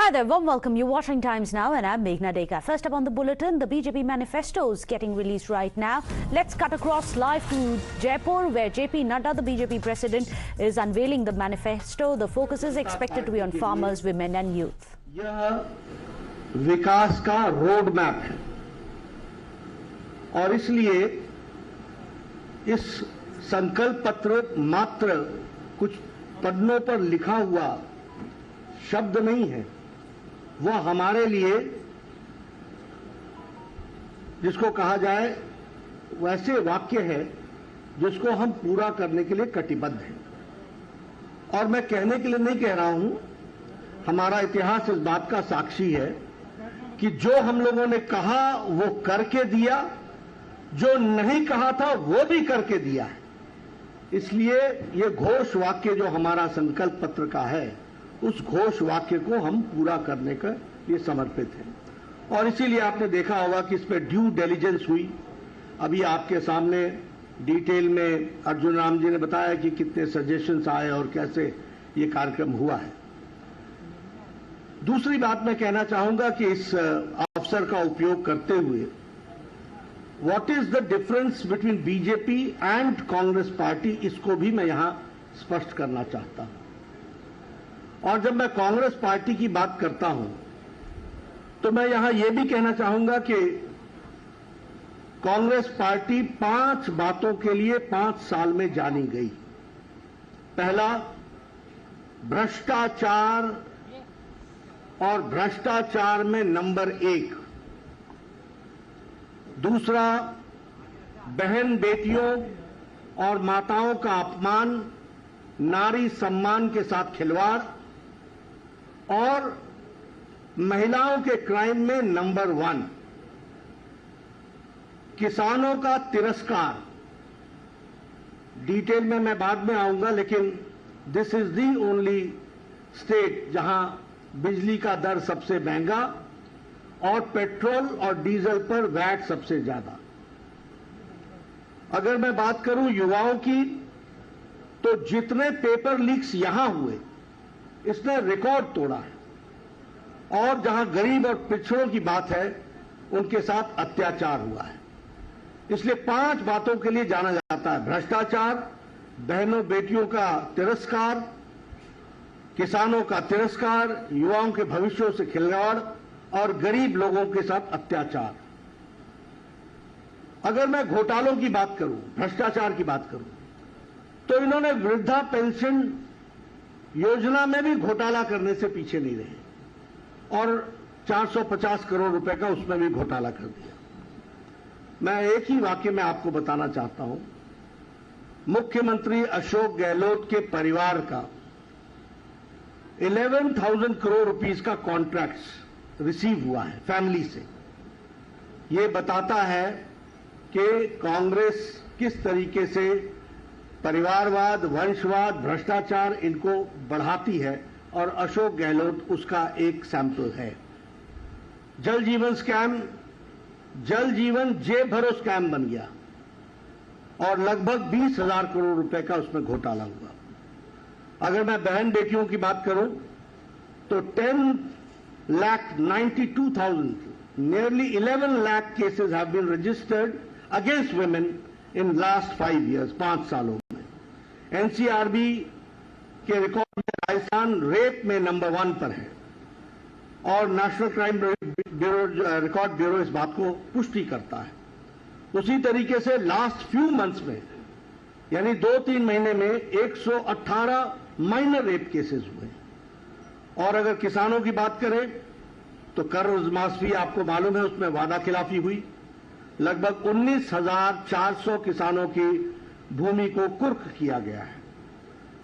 Hi there, warm welcome. You're watching Times Now and I'm Meghna Deka. First up on the bulletin, the BJP manifesto is getting released right now. Let's cut across live to Jaipur where JP Nadda, the BJP president, is unveiling the manifesto. The focus is expected to be on farmers, women and youth. यह विकास का road map है और इसलिए इस संकल्प पत्र मात्र कुछ पन्नों पर लिखा हुआ शब्द नहीं है, वह हमारे लिए जिसको कहा जाए वैसे वाक्य है जिसको हम पूरा करने के लिए कटिबद्ध हैं। और मैं कहने के लिए नहीं कह रहा हूं, हमारा इतिहास इस बात का साक्षी है कि जो हम लोगों ने कहा वो करके दिया, जो नहीं कहा था वो भी करके दिया है। इसलिए ये घोष वाक्य जो हमारा संकल्प पत्र का है, उस घोष वाक्य को हम पूरा करने का ये समर्पित है। और इसीलिए आपने देखा होगा कि इस पर ड्यू डिलिजेंस हुई। अभी आपके सामने डिटेल में अर्जुन राम जी ने बताया कि कितने सजेशंस आए और कैसे ये कार्यक्रम हुआ है। दूसरी बात मैं कहना चाहूंगा कि इस अवसर का उपयोग करते हुए what is the difference between BJP and Congress party, इसको भी मैं यहां स्पष्ट करना चाहता हूं। और जब मैं कांग्रेस पार्टी की बात करता हूं तो मैं यहां यह भी कहना चाहूंगा कि कांग्रेस पार्टी 5 बातों के लिए 5 साल में जानी गई। पहला, भ्रष्टाचार और भ्रष्टाचार में नंबर 1। दूसरा, बहन बेटियों और माताओं का अपमान, नारी सम्मान के साथ खिलवाड़ और महिलाओं के क्राइम में नंबर 1। किसानों का तिरस्कार, डिटेल में मैं बाद में आऊंगा, लेकिन this is the only state जहां बिजली का दर सबसे महंगा और पेट्रोल और डीजल पर वैट सबसे ज्यादा। अगर मैं बात करूं युवाओं की, तो जितने पेपर लीक्स यहां हुए इसने रिकॉर्ड तोड़ा है। और जहां गरीब और पिछड़ों की बात है, उनके साथ अत्याचार हुआ है। इसलिए 5 बातों के लिए जाना जाता है: भ्रष्टाचार, बहनों बेटियों का तिरस्कार, किसानों का तिरस्कार, युवाओं के भविष्यों से खिलवाड़ और गरीब लोगों के साथ अत्याचार। अगर मैं घोटालों की बात करूं, भ्रष्टाचार की बात करूं, तो इन्होंने वृद्धा पेंशन योजना में भी घोटाला करने से पीछे नहीं रहे और 450 करोड़ रुपए का उसमें भी घोटाला कर दिया। मैं एक ही वाक्य में आपको बताना चाहता हूं, मुख्यमंत्री अशोक गहलोत के परिवार का 11,000 करोड़ रुपीस का कॉन्ट्रैक्ट रिसीव हुआ है फैमिली से। यह बताता है कि कांग्रेस किस तरीके से परिवारवाद, वंशवाद, भ्रष्टाचार इनको बढ़ाती है और अशोक गहलोत उसका एक सैंपल है। जल जीवन स्कैम, जल जीवन जेब भरो स्कैम बन गया और लगभग 20,000 करोड़ रुपए का उसमें घोटाला हुआ। अगर मैं बहन बेटियों की बात करूं तो 10,92,000, nearly 11 lakh cases have been registered against women in last 5 years, 5 सालों में। एनसीआरबी के रिकॉर्ड में राजस्थान रेप में नंबर 1 पर है और national crime bureau record bureau इस बात को पुष्टि करता है। उसी तरीके से लास्ट फ्यू मंथ्स में, यानी 2-3 महीने में 118 माइनर रेप केसेस हुए। और अगर किसानों की बात करें तो कर्ज माफी आपको मालूम है, उसमें वादा खिलाफी हुई। लगभग 19,400 किसानों की भूमि को कुर्क किया गया है।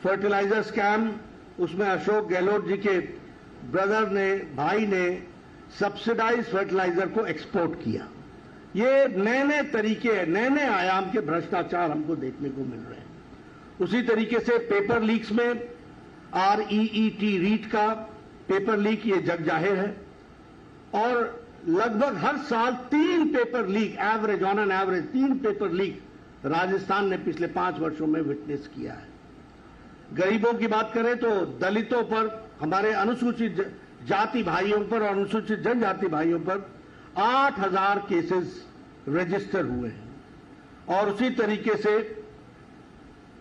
फर्टिलाइजर स्कैम, उसमें अशोक गहलोत जी के ब्रदर ने, भाई ने सब्सिडाइज फर्टिलाइजर को एक्सपोर्ट किया। ये नए नए तरीके, नए नए आयाम के भ्रष्टाचार हमको देखने को मिल रहे हैं। उसी तरीके से पेपर लीक्स में REET रीट का पेपर लीक, ये जग जाहिर है। और लगभग हर साल 3 paper leak, average, on an average 3 paper leak Rajasthan ने पिछले 5 वर्षों में विटनेस किया है। गरीबों की बात करें तो दलितों पर, हमारे अनुसूचित जाति भाइयों पर और अनुसूचित जनजाति भाइयों पर 8,000 केसेस रजिस्टर हुए हैं। और उसी तरीके से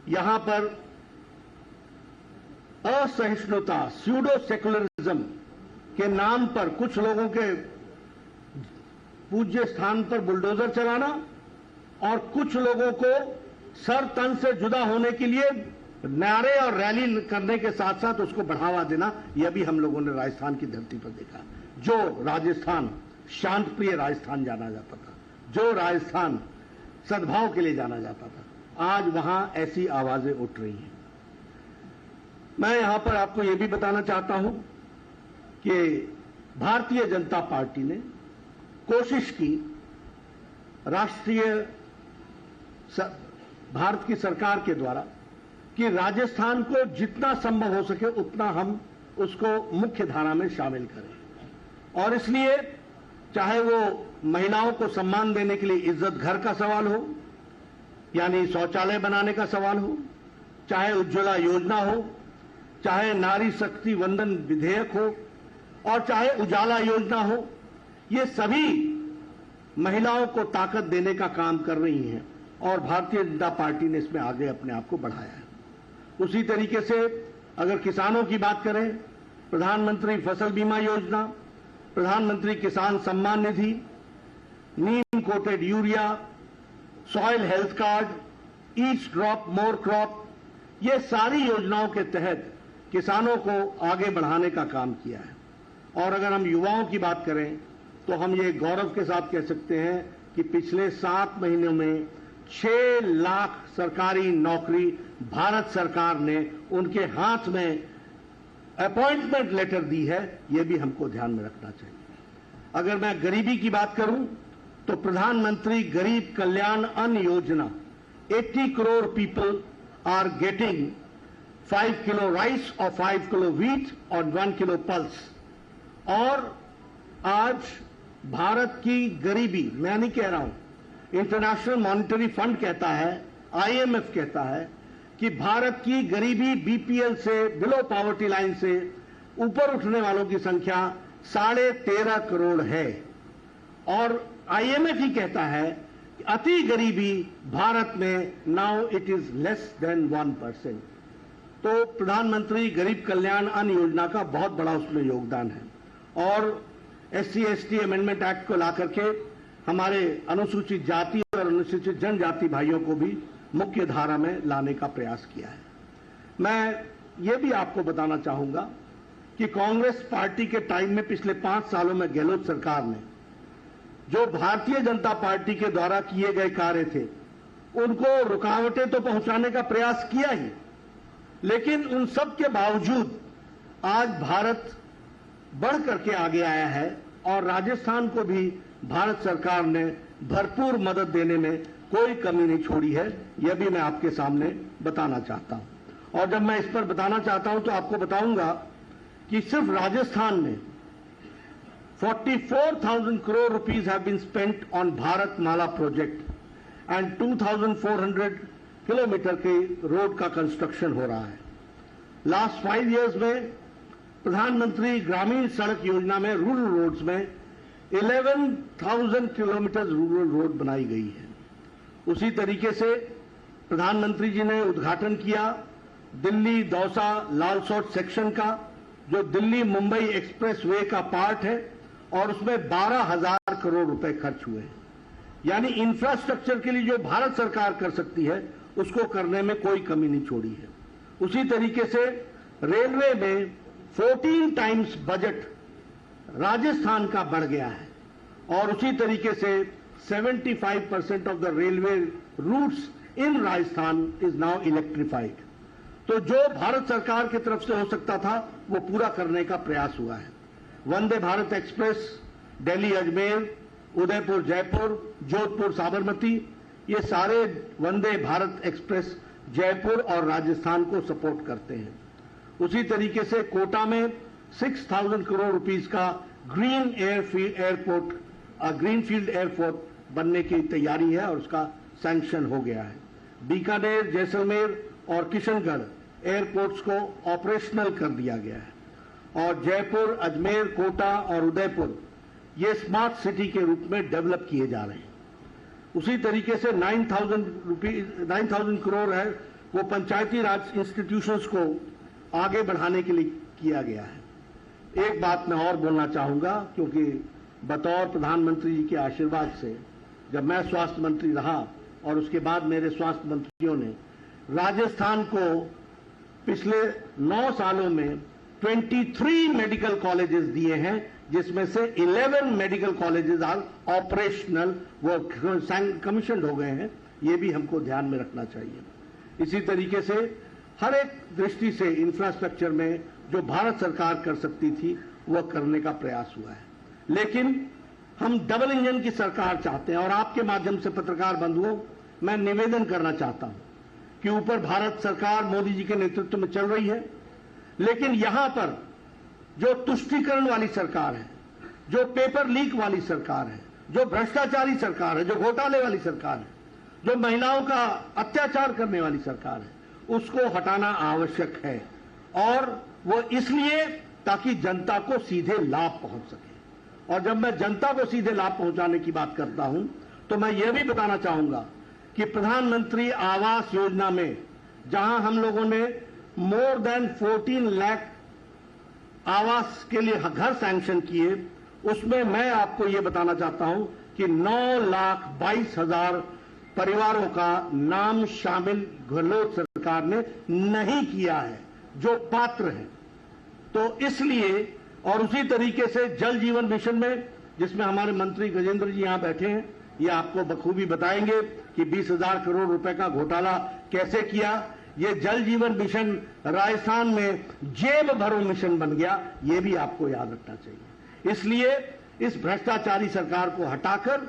यहां पर असहिष्णुता, स्यूडो सेकुलरिज्म के नाम पर कुछ लोगों के पूज्य स्थान पर बुलडोजर चलाना और कुछ लोगों को सर तन से जुदा होने के लिए नारे और रैली करने के साथ साथ उसको बढ़ावा देना, यह भी हम लोगों ने राजस्थान की धरती पर देखा। जो राजस्थान शांत प्रिय राजस्थान जाना जाता था, जो राजस्थान सद्भाव के लिए जाना जाता था, आज वहां ऐसी आवाजें उठ रही हैं। मैं यहां पर आपको यह भी बताना चाहता हूं कि भारतीय जनता पार्टी ने कोशिश की, राष्ट्रीय भारत की सरकार के द्वारा, कि राजस्थान को जितना संभव हो सके उतना हम उसको मुख्य धारा में शामिल करें। और इसलिए चाहे वो महिलाओं को सम्मान देने के लिए इज्जत घर का सवाल हो, यानी शौचालय बनाने का सवाल हो, चाहे उज्ज्वला योजना हो, चाहे नारी शक्ति वंदन विधेयक हो, और चाहे उजाला योजना हो, ये सभी महिलाओं को ताकत देने का काम कर रही हैं और भारतीय जनता पार्टी ने इसमें आगे अपने आप को बढ़ाया है। उसी तरीके से अगर किसानों की बात करें, प्रधानमंत्री फसल बीमा योजना, Pradhanmantri Kisan Samman Nidhi, neem coated urea, soil health card, each drop more crop, ये सारी योजनाओं के तहत किसानों को आगे बढ़ाने का काम किया है। और अगर हम युवाओं की बात करें तो हम ये गौरव के साथ कह सकते हैं कि पिछले 7 महीनों में 6 लाख सरकारी नौकरी भारत सरकार ने उनके हाथ में अपॉइंटमेंट लेटर दी है, यह भी हमको ध्यान में रखना चाहिए। अगर मैं गरीबी की बात करूं तो प्रधानमंत्री गरीब कल्याण Anna Yojana, 80 crore people are getting 5 kilo rice और 5 किलो व्हीट और 1 किलो पल्स। और आज भारत की गरीबी, मैं नहीं कह रहा हूं, इंटरनेशनल मॉनिटरी फंड कहता है, IMF कहता है कि भारत की गरीबी बीपीएल से, बिलो पॉवर्टी लाइन से ऊपर उठने वालों की संख्या 13.5 करोड़ है। और IMF ही कहता है कि अति गरीबी भारत में now it is less than 1%। तो प्रधानमंत्री गरीब कल्याण अन्न योजना का बहुत बड़ा उसमें योगदान है। और SC/ST अमेंडमेंट एक्ट को ला करके हमारे अनुसूचित जाति और अनुसूचित जनजाति भाइयों को भी मुख्य धारा में लाने का प्रयास किया है। मैं ये भी आपको बताना चाहूंगा कि कांग्रेस पार्टी के टाइम में पिछले 5 सालों में गहलोत सरकार ने जो भारतीय जनता पार्टी के द्वारा किए गए कार्य थे उनको रुकावटें तो पहुंचाने का प्रयास किया ही, लेकिन उन सब के बावजूद आज भारत बढ़ करके आगे आया है और राजस्थान को भी भारत सरकार ने भरपूर मदद देने में कोई कमी नहीं छोड़ी है। यह भी मैं आपके सामने बताना चाहता हूं। और जब मैं इस पर बताना चाहता हूं तो आपको बताऊंगा कि सिर्फ राजस्थान में 44,000 crore rupees have been spent on Bharat Mala project and 2,400 kilometre के रोड का कंस्ट्रक्शन हो रहा है। लास्ट 5 इयर्स में प्रधानमंत्री ग्रामीण सड़क योजना में रूरल रोड्स में 11,000 किलोमीटर रूरल रोड बनाई गई है। उसी तरीके से प्रधानमंत्री जी ने उद्घाटन किया दिल्ली दौसा लालसोट सेक्शन का, जो दिल्ली मुंबई एक्सप्रेस वे का पार्ट है और उसमें 12,000 करोड़ रुपए खर्च हुए हैं। यानी इंफ्रास्ट्रक्चर के लिए जो भारत सरकार कर सकती है उसको करने में कोई कमी नहीं छोड़ी है। उसी तरीके से रेलवे में 14 टाइम्स बजट राजस्थान का बढ़ गया है और उसी तरीके से 75% of the railway routes in Rajasthan is now electrified. तो जो भारत सरकार की तरफ से हो सकता था वो पूरा करने का प्रयास हुआ है। वंदे भारत एक्सप्रेस दिल्ली अजमेर, उदयपुर जयपुर, जोधपुर साबरमती, ये सारे वंदे भारत एक्सप्रेस जयपुर और राजस्थान को सपोर्ट करते हैं। उसी तरीके से कोटा में 6,000 करोड़ रुपीस का ग्रीनफील्ड एयरपोर्ट बनने की तैयारी है और उसका सैंक्शन हो गया है। बीकानेर, जैसलमेर और किशनगढ़ एयरपोर्ट्स को ऑपरेशनल कर दिया गया है। और जयपुर, अजमेर, कोटा और उदयपुर ये स्मार्ट सिटी के रूप में डेवलप किए जा रहे हैं। उसी तरीके से 9,000 करोड़ है वो पंचायती राज इंस्टीट्यूशंस को आगे बढ़ाने के लिए किया गया है। एक बात मैं और बोलना चाहूंगा, क्योंकि बतौर प्रधानमंत्री जी के आशीर्वाद से जब मैं स्वास्थ्य मंत्री रहा और उसके बाद मेरे स्वास्थ्य मंत्रियों ने राजस्थान को पिछले 9 सालों में 23 मेडिकल कॉलेजेस दिए हैं, जिसमें से 11 मेडिकल कॉलेजेस आर ऑपरेशनल, वो कमीशनड हो गए हैं। ये भी हमको ध्यान में रखना चाहिए। इसी तरीके से हर एक दृष्टि से इंफ्रास्ट्रक्चर में जो भारत सरकार कर सकती थी वह करने का प्रयास हुआ है। लेकिन हम डबल इंजन की सरकार चाहते हैं और आपके माध्यम से पत्रकार बंधुओं मैं निवेदन करना चाहता हूं कि ऊपर भारत सरकार मोदी जी के नेतृत्व में चल रही है, लेकिन यहां पर जो तुष्टीकरण वाली सरकार है, जो पेपर लीक वाली सरकार है, जो भ्रष्टाचारी सरकार है, जो घोटाले वाली सरकार है, जो महिलाओं का अत्याचार करने वाली सरकार है, उसको हटाना आवश्यक है। और वो इसलिए ताकि जनता को सीधे लाभ पहुंच सके। और जब मैं जनता को सीधे लाभ पहुंचाने की बात करता हूं तो मैं ये भी बताना चाहूंगा कि प्रधानमंत्री आवास योजना में जहां हम लोगों ने मोर देन 14 लाख आवास के लिए घर सैंक्शन किए, उसमें मैं आपको ये बताना चाहता हूं कि 9,22,000 परिवारों का नाम शामिल गहलोत सरकार ने नहीं किया है जो पात्र हैं। तो इसलिए, और उसी तरीके से जल जीवन मिशन में, जिसमें हमारे मंत्री गजेंद्र जी यहां बैठे हैं, ये आपको बखूबी बताएंगे कि 20,000 करोड़ रुपए का घोटाला कैसे किया। ये जल जीवन मिशन राजस्थान में जेब भरो मिशन बन गया, ये भी आपको याद रखना चाहिए। इसलिए इस भ्रष्टाचारी सरकार को हटाकर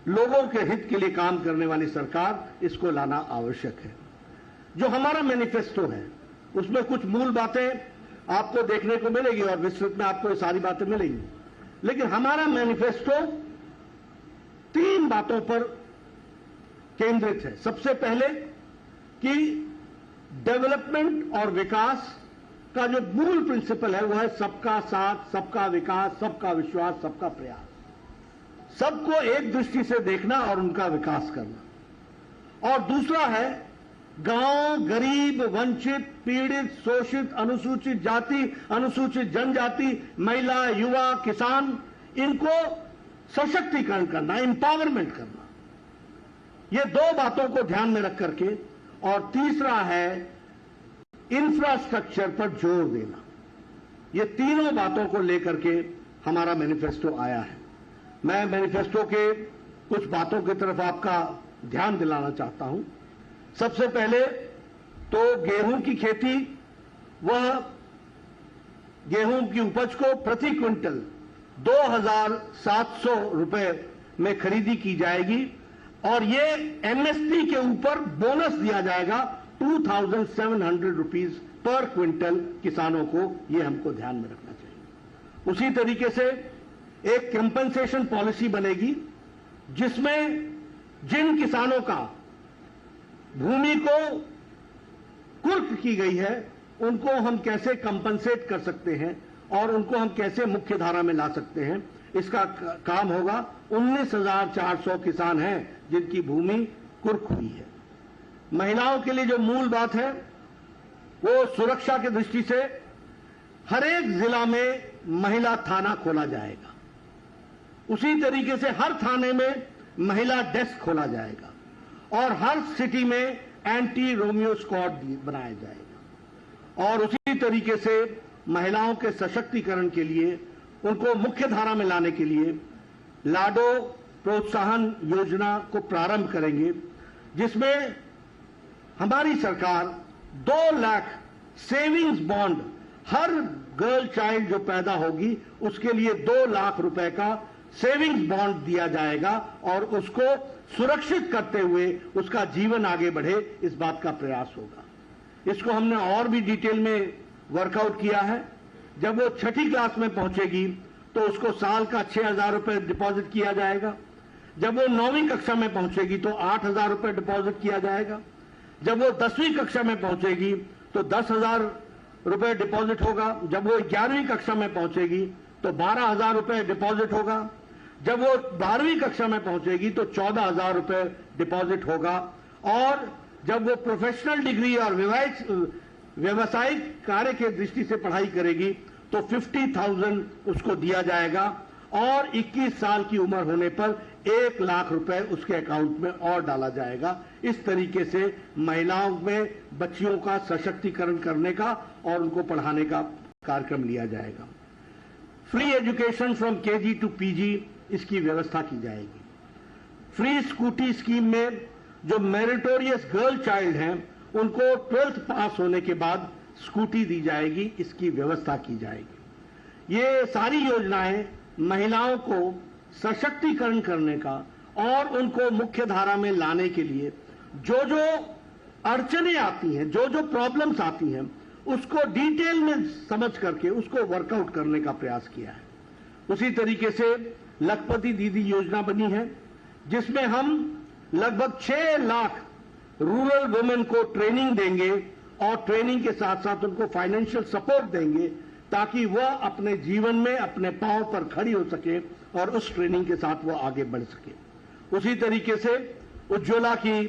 लोगों के हित के लिए काम करने वाली सरकार, इसको लाना आवश्यक है। जो हमारा मैनिफेस्टो है उसमें कुछ मूल बातें आपको देखने को मिलेगी और विस्तृत में आपको ये सारी बातें मिलेंगी, लेकिन हमारा मैनिफेस्टो 3 बातों पर केंद्रित है। सबसे पहले कि डेवलपमेंट और विकास का जो मूल प्रिंसिपल है वो है सबका साथ, सबका विकास, सबका विश्वास, सबका प्रयास। सबको एक दृष्टि से देखना और उनका विकास करना। और दूसरा है गांव, गरीब, वंचित, पीड़ित, शोषित, अनुसूचित जाति, अनुसूचित जनजाति, महिला, युवा, किसान, इनको सशक्तिकरण करना, एम्पावरमेंट करना। ये 2 बातों को ध्यान में रख करके, और तीसरा है इंफ्रास्ट्रक्चर पर जोर देना। ये तीनों बातों को लेकर के हमारा मैनिफेस्टो आया है। मैं मैनिफेस्टो के कुछ बातों की तरफ आपका ध्यान दिलाना चाहता हूं। सबसे पहले तो गेहूं की खेती, वह गेहूं की उपज को प्रति क्विंटल 2,700 रुपए में खरीदी की जाएगी और ये एमएसपी के ऊपर बोनस दिया जाएगा 2,700 रुपीज पर क्विंटल किसानों को। ये हमको ध्यान में रखना चाहिए। उसी तरीके से एक कंपनसेशन पॉलिसी बनेगी जिसमें जिन किसानों का भूमि को कुर्क की गई है उनको हम कैसे कंपनसेट कर सकते हैं और उनको हम कैसे मुख्य धारा में ला सकते हैं, इसका काम होगा। 19,400 किसान हैं जिनकी भूमि कुर्क हुई है। महिलाओं के लिए जो मूल बात है वो सुरक्षा की दृष्टि से हर एक जिला में महिला थाना खोला जाएगा। उसी तरीके से हर थाने में महिला डेस्क खोला जाएगा और हर सिटी में एंटी रोमियो स्क्वाड बनाया जाएगा। और उसी तरीके से महिलाओं के सशक्तिकरण के लिए, उनको मुख्य धारा में लाने के लिए लाडो प्रोत्साहन योजना को प्रारंभ करेंगे, जिसमें हमारी सरकार 2 लाख सेविंग्स बॉन्ड हर गर्ल चाइल्ड जो पैदा होगी उसके लिए 2 लाख रुपए का सेविंग्स बॉन्ड दिया जाएगा और उसको सुरक्षित करते हुए उसका जीवन आगे बढ़े, इस बात का प्रयास होगा। इसको हमने और भी डिटेल में वर्कआउट किया है। जब वो 6ठी क्लास में पहुंचेगी तो उसको साल का 6,000 रुपए डिपॉजिट किया जाएगा। जब वो 9वीं कक्षा में पहुंचेगी तो 8,000 रुपए डिपॉजिट किया जाएगा। जब वो 10वीं कक्षा में पहुंचेगी तो 10,000 रुपए डिपॉजिट होगा। जब वो 11वीं कक्षा में पहुंचेगी तो 12,000 रुपए डिपॉजिट होगा। जब वो 12वीं कक्षा में पहुंचेगी तो 14,000 रुपए डिपॉजिट होगा। और जब वो प्रोफेशनल डिग्री और व्यवसायिक कार्य के दृष्टि से पढ़ाई करेगी तो 50,000 उसको दिया जाएगा। और 21 साल की उम्र होने पर 1 लाख रुपए उसके अकाउंट में और डाला जाएगा। इस तरीके से महिलाओं में बच्चियों का सशक्तिकरण करने का और उनको पढ़ाने का कार्यक्रम लिया जाएगा। Free education from KG to PG इसकी व्यवस्था की जाएगी। फ्री स्कूटी स्कीम में जो मेरिटोरियस गर्ल चाइल्ड हैं उनको 12th पास होने के बाद स्कूटी दी जाएगी, इसकी व्यवस्था की जाएगी। ये सारी योजनाएं महिलाओं को सशक्तिकरण करने का और उनको मुख्य धारा में लाने के लिए जो जो अड़चने आती हैं, जो जो प्रॉब्लम्स आती हैं, उसको डिटेल में समझ करके उसको वर्कआउट करने का प्रयास किया है। उसी तरीके से लखपति दीदी योजना बनी है जिसमें हम लगभग 6 लाख रूरल वुमेन को ट्रेनिंग देंगे और ट्रेनिंग के साथ साथ उनको फाइनेंशियल सपोर्ट देंगे ताकि वह अपने जीवन में अपने पांव पर खड़ी हो सके और उस ट्रेनिंग के साथ वो आगे बढ़ सके। उसी तरीके से उज्ज्वला की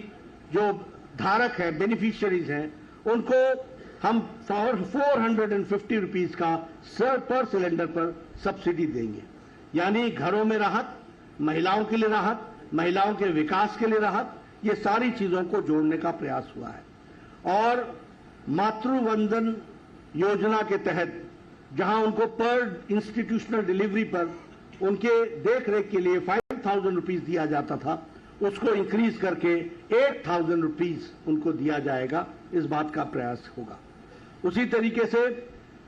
जो धारक है, बेनिफिशियरीज हैं, उनको हम 450 रुपीज का पर सिलेंडर पर सब्सिडी देंगे। यानी घरों में राहत, महिलाओं के लिए राहत, महिलाओं के विकास के लिए राहत, ये सारी चीजों को जोड़ने का प्रयास हुआ है। और मातृवंदन योजना के तहत जहां उनको पर इंस्टीट्यूशनल डिलीवरी पर उनके देख रेख के लिए 5,000 रुपीज दिया जाता था, उसको इंक्रीज करके 8,000 रुपीज उनको दिया जाएगा। इस बात का प्रयास होगा। उसी तरीके से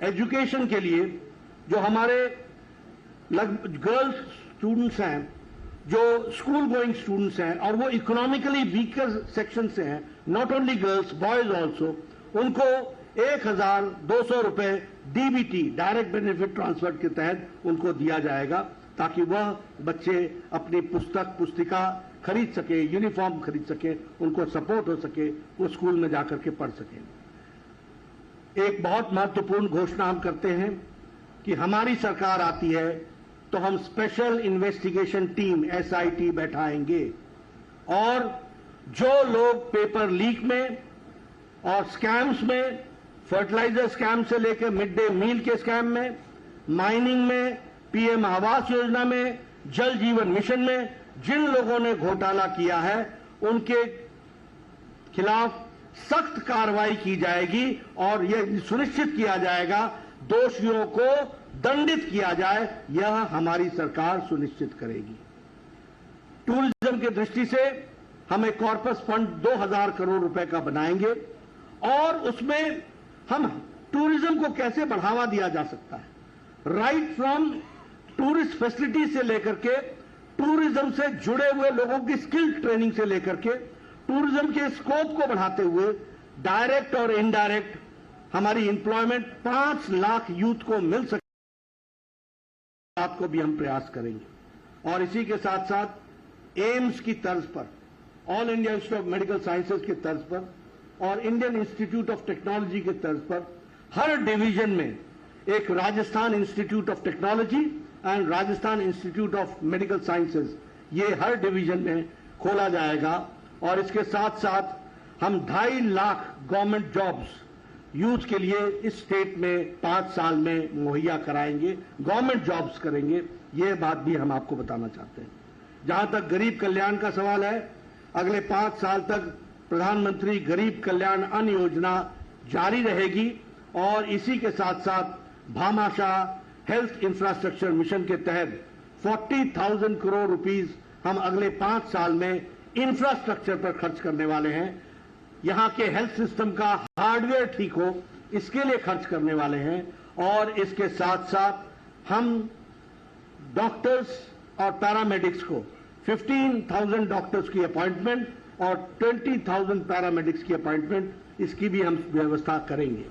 एजुकेशन के लिए जो हमारे गर्ल्स स्टूडेंट्स हैं, जो स्कूल गोइंग स्टूडेंट्स हैं और वो इकोनॉमिकली वीकर सेक्शन से हैं, not only girls, boys also, उनको 1,200 रुपए डीबीटी, डायरेक्ट बेनिफिट ट्रांसफर के तहत उनको दिया जाएगा ताकि वह बच्चे अपनी पुस्तिका खरीद सके, यूनिफॉर्म खरीद सके, उनको सपोर्ट हो सके, वो स्कूल में जाकर के पढ़ सके। एक बहुत महत्वपूर्ण घोषणा हम करते हैं कि हमारी सरकार आती है तो हम स्पेशल इन्वेस्टिगेशन टीम SIT बैठाएंगे और जो लोग पेपर लीक में और स्कैम्स में, फर्टिलाइजर स्कैम से लेकर मिड डे मील के स्कैम में, माइनिंग में, PM आवास योजना में, जल जीवन मिशन में जिन लोगों ने घोटाला किया है उनके खिलाफ सख्त कार्रवाई की जाएगी और यह सुनिश्चित किया जाएगा दोषियों को दंडित किया जाए। यह हमारी सरकार सुनिश्चित करेगी। टूरिज्म की दृष्टि से हम एक कॉर्पस फंड 2,000 करोड़ रुपए का बनाएंगे और उसमें हम टूरिज्म को कैसे बढ़ावा दिया जा सकता है, राइट फ्रॉम टूरिस्ट फैसिलिटी से लेकर के टूरिज्म से जुड़े हुए लोगों की स्किल ट्रेनिंग से लेकर के टूरिज्म के स्कोप को बढ़ाते हुए डायरेक्ट और इनडायरेक्ट हमारी एम्प्लॉयमेंट 5 लाख यूथ को मिल सके, बात को भी हम प्रयास करेंगे। और इसी के साथ साथ एम्स की तर्ज पर, all India institute of medical sciences के तर्ज पर और इंडियन इंस्टीट्यूट ऑफ टेक्नोलॉजी के तर्ज पर हर डिवीजन में एक Rajasthan institute of technology and Rajasthan institute of medical sciences, ये हर डिवीजन में खोला जाएगा। और इसके साथ साथ हम 2.5 लाख गवर्नमेंट जॉब्स यूथ के लिए इस स्टेट में 5 साल में मुहैया कराएंगे, गवर्नमेंट जॉब्स करेंगे। ये बात भी हम आपको बताना चाहते हैं। जहां तक गरीब कल्याण का सवाल है, अगले 5 साल तक प्रधानमंत्री गरीब कल्याण अन्न योजना जारी रहेगी और इसी के साथ साथ भामाशाह हेल्थ इंफ्रास्ट्रक्चर मिशन के तहत 40,000 करोड़ रुपीस हम अगले 5 साल में इंफ्रास्ट्रक्चर पर खर्च करने वाले हैं। यहां के हेल्थ सिस्टम का हार्डवेयर ठीक हो, इसके लिए खर्च करने वाले हैं। और इसके साथ साथ हम डॉक्टर्स और पैरामेडिक्स को 15,000 डॉक्टर्स की अपॉइंटमेंट और 20,000 पैरामेडिक्स की अपॉइंटमेंट, इसकी भी हम व्यवस्था करेंगे।